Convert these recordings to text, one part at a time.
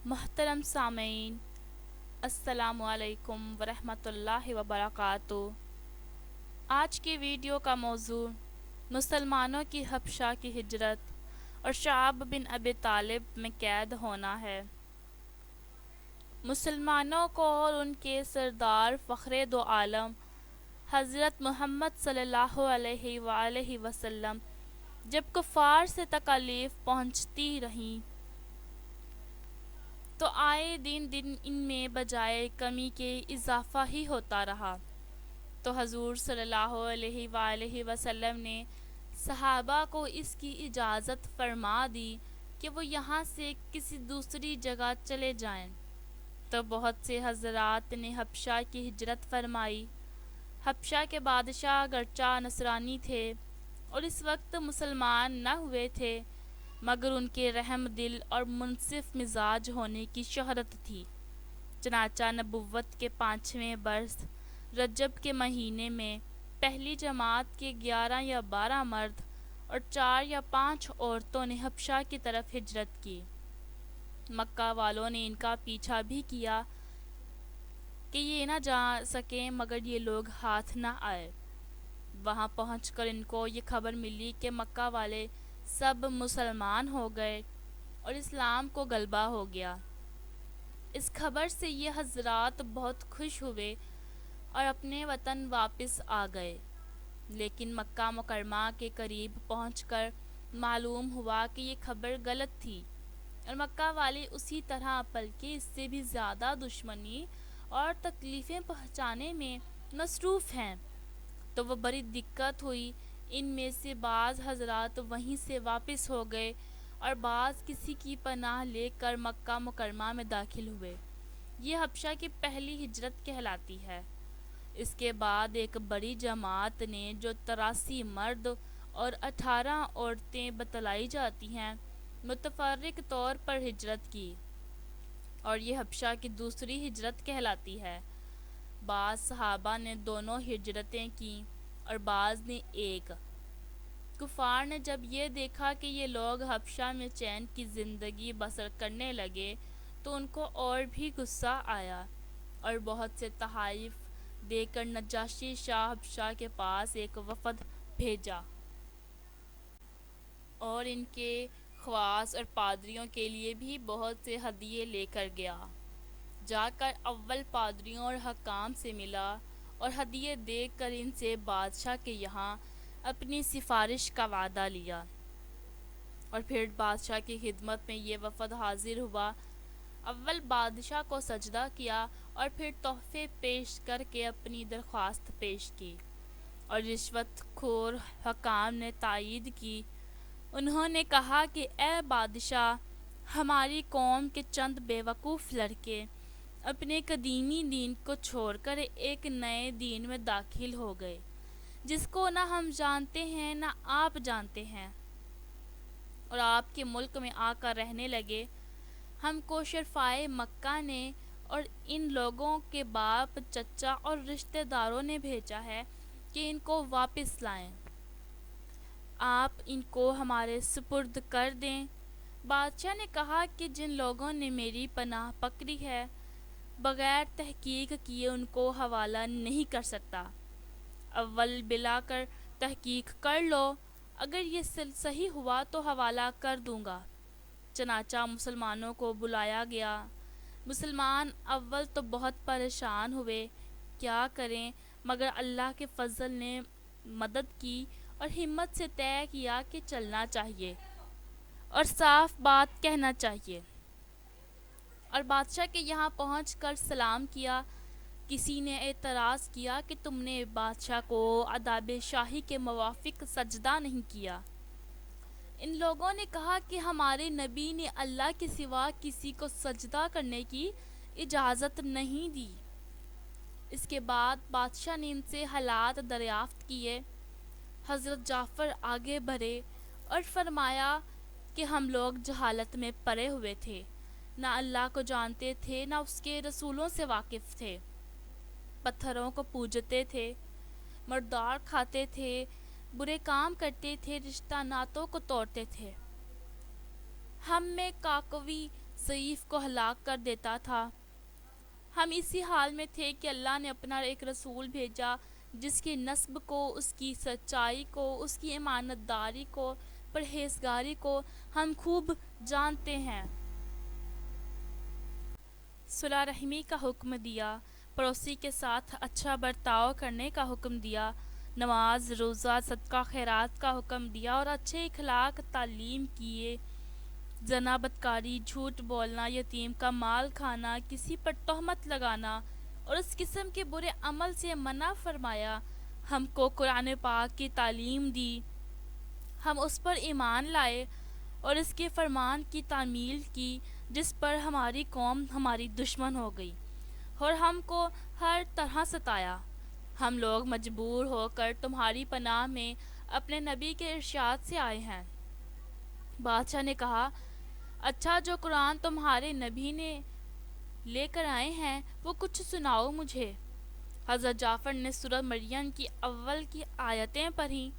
محترم سامعین، السلام علیکم ورحمۃ اللہ وبرکاتہ۔ آج کی ویڈیو کا موضوع مسلمانوں کی حبشہ کی ہجرت اور شعب بن ابی طالب میں قید ہونا ہے۔ مسلمانوں کو اور ان کے سردار فخر دو عالم حضرت محمد صلی اللہ علیہ وآلہ وسلم جب کفار سے تکالیف پہنچتی رہیں تو آئے دن ان میں بجائے کمی کے اضافہ ہی ہوتا رہا، تو حضور صلی اللہ علیہ وآلہ وسلم نے صحابہ کو اس کی اجازت فرما دی کہ وہ یہاں سے کسی دوسری جگہ چلے جائیں، تو بہت سے حضرات نے حبشہ کی ہجرت فرمائی۔ حبشہ کے بادشاہ اگرچہ نصرانی تھے اور اس وقت مسلمان نہ ہوئے تھے، مگر ان کے رحم دل اور منصف مزاج ہونے کی شہرت تھی۔ چنانچہ نبوت کے 5ویں برس رجب کے مہینے میں پہلی جماعت کے 11 یا 12 مرد اور 4 یا 5 عورتوں نے حبشہ کی طرف ہجرت کی۔ مکہ والوں نے ان کا پیچھا بھی کیا کہ یہ نہ جا سکیں مگر یہ لوگ ہاتھ نہ آئے۔ وہاں پہنچ کر ان کو یہ خبر ملی کہ مکہ والے سب مسلمان ہو گئے اور اسلام کو غلبہ ہو گیا۔ اس خبر سے یہ حضرات بہت خوش ہوئے اور اپنے وطن واپس آ گئے، لیکن مکہ مکرمہ کے قریب پہنچ کر معلوم ہوا کہ یہ خبر غلط تھی اور مکہ والے اسی طرح بلکہ اس سے بھی زیادہ دشمنی اور تکلیفیں پہنچانے میں مصروف ہیں، تو وہ بڑی دقت ہوئی۔ ان میں سے بعض حضرات وہیں سے واپس ہو گئے اور بعض کسی کی پناہ لے کر مکہ مکرمہ میں داخل ہوئے۔ یہ حبشہ کی پہلی ہجرت کہلاتی ہے۔ اس کے بعد ایک بڑی جماعت نے جو 83 مرد اور 18 عورتیں بتلائی جاتی ہیں متفرق طور پر ہجرت کی، اور یہ حبشہ کی دوسری ہجرت کہلاتی ہے۔ بعض صحابہ نے دونوں ہجرتیں کیں اور بعض نے ایک۔ کفار نے جب یہ دیکھا کہ یہ لوگ حبشہ میں چین کی زندگی بسر کرنے لگے تو ان کو اور بھی غصہ آیا اور بہت سے تحائف دے کر نجاشی شاہ حبشہ کے پاس ایک وفد بھیجا اور ان کے خواص اور پادریوں کے لیے بھی بہت سے ہدیے لے کر گیا۔ جا کر اول پادریوں اور حکام سے ملا اور ہدیے دے کر ان سے بادشاہ کے یہاں اپنی سفارش کا وعدہ لیا، اور پھر بادشاہ کی خدمت میں یہ وفد حاضر ہوا۔ اول بادشاہ کو سجدہ کیا اور پھر تحفے پیش کر کے اپنی درخواست پیش کی، اور رشوت خور حکام نے تائید کی۔ انہوں نے کہا کہ اے بادشاہ، ہماری قوم کے چند بے وقوف لڑکے اپنے قدیمی دین کو چھوڑ کر ایک نئے دین میں داخل ہو گئے جس کو نہ ہم جانتے ہیں نہ آپ جانتے ہیں، اور آپ کے ملک میں آ کر رہنے لگے۔ ہم کو شرفائے مکہ نے اور ان لوگوں کے باپ چچا اور رشتہ داروں نے بھیجا ہے کہ ان کو واپس لائیں۔ آپ ان کو ہمارے سپرد کر دیں۔ بادشاہ نے کہا کہ جن لوگوں نے میری پناہ پکڑی ہے بغیر تحقیق کیے ان کو حوالہ نہیں کر سکتا۔ اول بلا کر تحقیق کر لو، اگر یہ صحیح ہوا تو حوالہ کر دوں گا۔ چنانچہ مسلمانوں کو بلایا گیا۔ مسلمان اول تو بہت پریشان ہوئے، کیا کریں، مگر اللہ کے فضل نے مدد کی اور ہمت سے طے کیا کہ چلنا چاہیے اور صاف بات کہنا چاہیے، اور بادشاہ کے یہاں پہنچ کر سلام کیا۔ کسی نے اعتراض کیا کہ تم نے بادشاہ کو آداب شاہی کے موافق سجدہ نہیں کیا۔ ان لوگوں نے کہا کہ ہمارے نبی نے اللہ کے سوا کسی کو سجدہ کرنے کی اجازت نہیں دی۔ اس کے بعد بادشاہ نے ان سے حالات دریافت کیے۔ حضرت جعفر آگے بڑھے اور فرمایا کہ ہم لوگ جہالت میں پڑے ہوئے تھے، نہ اللہ کو جانتے تھے نہ اس کے رسولوں سے واقف تھے، پتھروں کو پوجتے تھے، مردار کھاتے تھے، برے کام کرتے تھے، رشتہ ناتوں کو توڑتے تھے۔ ہم میں کاکوی ضعیف کو ہلاک کر دیتا تھا۔ ہم اسی حال میں تھے کہ اللہ نے اپنا ایک رسول بھیجا جس کی نسب کو، اس کی سچائی کو، اس کی امانت داری کو، پرہیزگاری کو ہم خوب جانتے ہیں۔ صلح رحمی کا حکم دیا، پڑوسی کے ساتھ اچھا برتاؤ کرنے کا حکم دیا، نماز، روزہ، صدقہ خیرات کا حکم دیا اور اچھے اخلاق تعلیم کیے، زنا، بدکاری، جھوٹ بولنا، یتیم کا مال کھانا، کسی پر تہمت لگانا اور اس قسم کے برے عمل سے منع فرمایا۔ ہم کو قرآن پاک کی تعلیم دی، ہم اس پر ایمان لائے اور اس کے فرمان کی تعمیل کی جس پر ہماری قوم ہماری دشمن ہو گئی اور ہم کو ہر طرح ستایا۔ ہم لوگ مجبور ہو کر تمہاری پناہ میں اپنے نبی کے ارشاد سے آئے ہیں۔ بادشاہ نے کہا، اچھا، جو قرآن تمہارے نبی نے لے کر آئے ہیں وہ کچھ سناؤ مجھے۔ حضرت جعفر نے سورہ مریم کی اول کی آیتیں پڑھیں،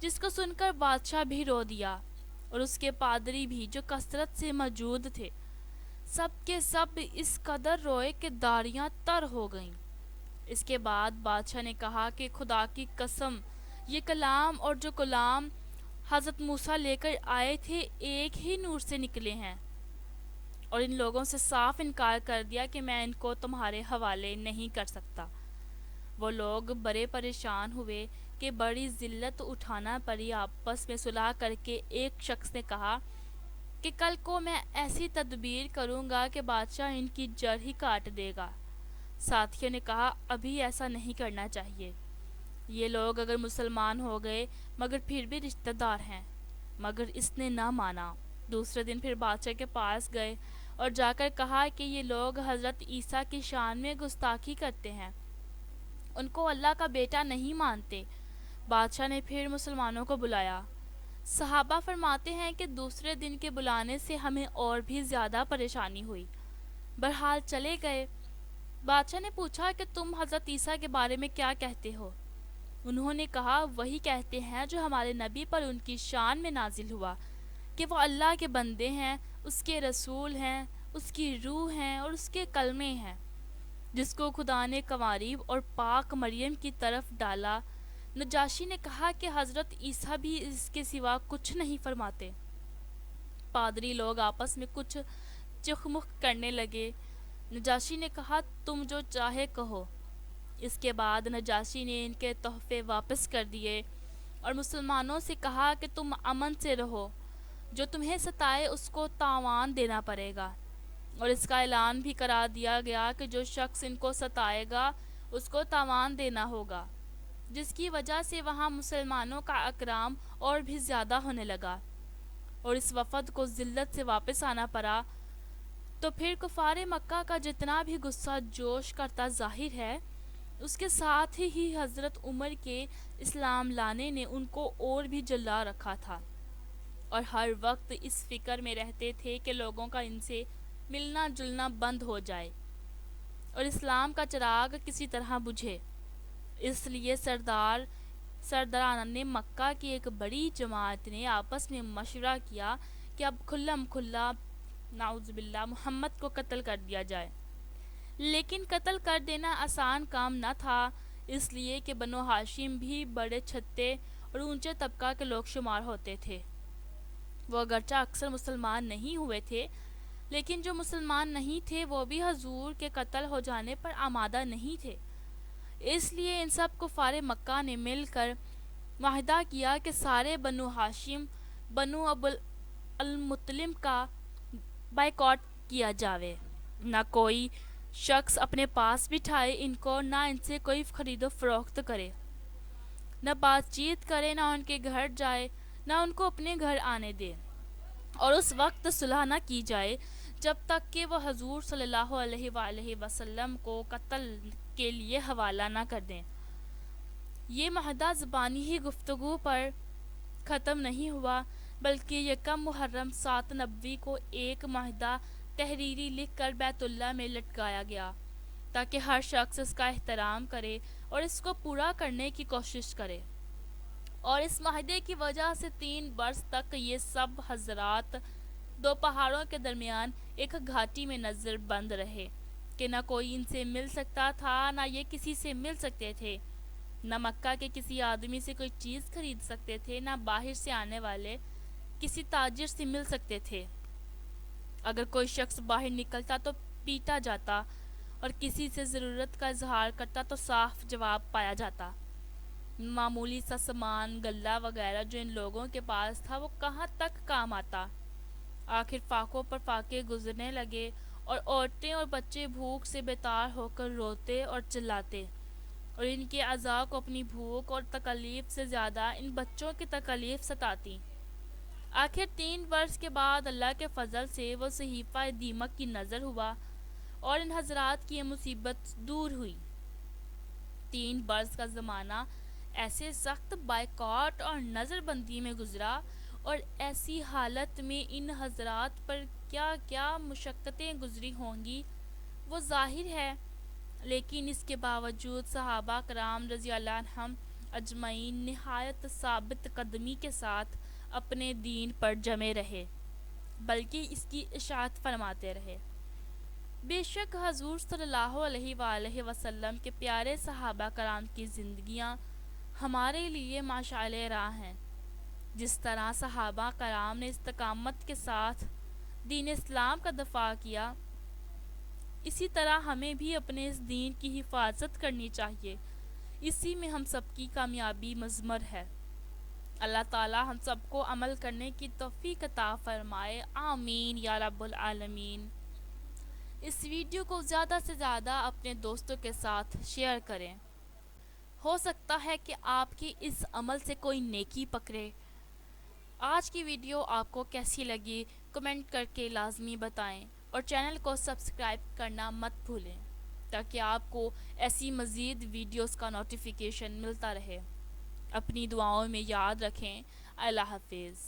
جس کو سن کر بادشاہ بھی رو دیا اور اس کے پادری بھی جو کثرت سے موجود تھے۔ سب کے سب اس قدر روئے کہ داڑھیاں تر ہو گئیں۔ اس کے بعد بادشاہ نے کہا کہ خدا کی قسم، یہ کلام اور جو کلام حضرت موسیٰ لے کر آئے تھے ایک ہی نور سے نکلے ہیں، اور ان لوگوں سے صاف انکار کر دیا کہ میں ان کو تمہارے حوالے نہیں کر سکتا۔ وہ لوگ بڑے پریشان ہوئے کہ بڑی ذلت اٹھانا پڑی۔ آپس میں صلح کر کے ایک شخص نے کہا کہ کل کو میں ایسی تدبیر کروں گا کہ بادشاہ ان کی جڑ ہی کاٹ دے گا۔ ساتھیوں نے کہا، ابھی ایسا نہیں کرنا چاہیے، یہ لوگ اگر مسلمان ہو گئے مگر پھر بھی رشتہ دار ہیں۔ مگر اس نے نہ مانا۔ دوسرے دن پھر بادشاہ کے پاس گئے اور جا کر کہا کہ یہ لوگ حضرت عیسیٰ کی شان میں گستاخی کرتے ہیں، ان کو اللہ کا بیٹا نہیں مانتے۔ بادشاہ نے پھر مسلمانوں کو بلایا۔ صحابہ فرماتے ہیں کہ دوسرے دن کے بلانے سے ہمیں اور بھی زیادہ پریشانی ہوئی، بہرحال چلے گئے۔ بادشاہ نے پوچھا کہ تم حضرت عیسیٰ کے بارے میں کیا کہتے ہو؟ انہوں نے کہا، وہی کہتے ہیں جو ہمارے نبی پر ان کی شان میں نازل ہوا کہ وہ اللہ کے بندے ہیں، اس کے رسول ہیں، اس کی روح ہیں اور اس کے کلمے ہیں، جس کو خدا نے قواریب اور پاک مریم کی طرف ڈالا۔ نجاشی نے کہا کہ حضرت عیسیٰ بھی اس کے سوا کچھ نہیں فرماتے۔ پادری لوگ آپس میں کچھ چخمخ کرنے لگے۔ نجاشی نے کہا، تم جو چاہے کہو۔ اس کے بعد نجاشی نے ان کے تحفے واپس کر دیے اور مسلمانوں سے کہا کہ تم امن سے رہو، جو تمہیں ستائے اس کو تاوان دینا پڑے گا، اور اس کا اعلان بھی کرا دیا گیا کہ جو شخص ان کو ستائے گا اس کو تاوان دینا ہوگا، جس کی وجہ سے وہاں مسلمانوں کا اکرام اور بھی زیادہ ہونے لگا اور اس وفد کو ذلت سے واپس آنا پڑا۔ تو پھر کفار مکہ کا جتنا بھی غصہ جوش کرتا ظاہر ہے، اس کے ساتھ ہی حضرت عمر کے اسلام لانے نے ان کو اور بھی جلا رکھا تھا، اور ہر وقت اس فکر میں رہتے تھے کہ لوگوں کا ان سے ملنا جلنا بند ہو جائے اور اسلام کا چراغ کسی طرح بجھے۔ اس لیے سرداران مکہ کی ایک بڑی جماعت نے آپس میں مشورہ کیا کہ اب کھلم کھلا نعوذ باللہ محمد کو قتل کر دیا جائے۔ لیکن قتل کر دینا آسان کام نہ تھا، اس لیے کہ بنو ہاشم بھی بڑے چھتے اور اونچے طبقہ کے لوگ شمار ہوتے تھے۔ وہ اگرچہ اکثر مسلمان نہیں ہوئے تھے، لیکن جو مسلمان نہیں تھے وہ بھی حضور کے قتل ہو جانے پر آمادہ نہیں تھے۔ اس لیے ان سب کفار مکہ نے مل کر معاہدہ کیا کہ سارے بنو ہاشم، بنو ابو المطلب کا بائیکاٹ کیا جاوے، نہ کوئی شخص اپنے پاس بٹھائے ان کو، نہ ان سے کوئی خرید و فروخت کرے، نہ بات چیت کرے، نہ ان کے گھر جائے، نہ ان کو اپنے گھر آنے دے، اور اس وقت صلح نہ کی جائے جب تک کہ وہ حضور صلی اللہ علیہ وآلہ وسلم کو قتل کے لیے حوالہ نہ کر دیں۔ یہ معاہدہ زبانی ہی گفتگو پر ختم نہیں ہوا، بلکہ یکم محرم 7 نبوی کو ایک معاہدہ تحریری لکھ کر بیت اللہ میں لٹکایا گیا، تاکہ ہر شخص اس کا احترام کرے اور اس کو پورا کرنے کی کوشش کرے۔ اور اس معاہدے کی وجہ سے 3 برس تک یہ سب حضرات دو پہاڑوں کے درمیان ایک گھاٹی میں نظر بند رہے کہ نہ کوئی ان سے مل سکتا تھا نہ یہ کسی سے مل سکتے تھے، نہ مکہ کے کسی آدمی سے کوئی چیز خرید سکتے تھے، نہ باہر سے آنے والے کسی تاجر سے مل سکتے تھے۔ اگر کوئی شخص باہر نکلتا تو پیٹا جاتا اور کسی سے ضرورت کا اظہار کرتا تو صاف جواب پایا جاتا۔ معمولی سا سامان غلہ وغیرہ جو ان لوگوں کے پاس تھا وہ کہاں تک کام آتا۔ آخر فاقوں پر فاقے گزرنے لگے اور عورتیں اور بچے بھوک سے بیتار ہو کر روتے اور چلاتے، اور ان کے اعضاء کو اپنی بھوک اور تکلیف سے زیادہ ان بچوں کی تکلیف ستاتی۔ آخر 3 برس کے بعد اللہ کے فضل سے وہ صحیفہ دیمک کی نظر ہوا اور ان حضرات کی یہ مصیبت دور ہوئی۔ 3 برس کا زمانہ ایسے سخت بائیکاٹ اور نظر بندی میں گزرا، اور ایسی حالت میں ان حضرات پر کیا کیا مشقتیں گزری ہوں گی وہ ظاہر ہے، لیکن اس کے باوجود صحابہ کرام رضی اللہ عنہم اجمعین نہایت ثابت قدمی کے ساتھ اپنے دین پر جمے رہے، بلکہ اس کی اشاعت فرماتے رہے۔ بے شک حضور صلی اللہ علیہ وآلہ وسلم کے پیارے صحابہ کرام کی زندگیاں ہمارے لیے مشعل راہ ہیں۔ جس طرح صحابہ کرام نے استقامت کے ساتھ دین اسلام کا دفاع کیا، اسی طرح ہمیں بھی اپنے اس دین کی حفاظت کرنی چاہیے۔ اسی میں ہم سب کی کامیابی مضمر ہے۔ اللہ تعالی ہم سب کو عمل کرنے کی توفیق عطا فرمائے، آمین یا رب العالمین۔ اس ویڈیو کو زیادہ سے زیادہ اپنے دوستوں کے ساتھ شیئر کریں، ہو سکتا ہے کہ آپ کی اس عمل سے کوئی نیکی پکڑے۔ آج کی ویڈیو آپ کو کیسی لگی کمنٹ کر کے لازمی بتائیں، اور چینل کو سبسکرائب کرنا مت بھولیں تاکہ آپ کو ایسی مزید ویڈیوز کا نوٹیفیکیشن ملتا رہے۔ اپنی دعاؤں میں یاد رکھیں۔ اللہ حافظ۔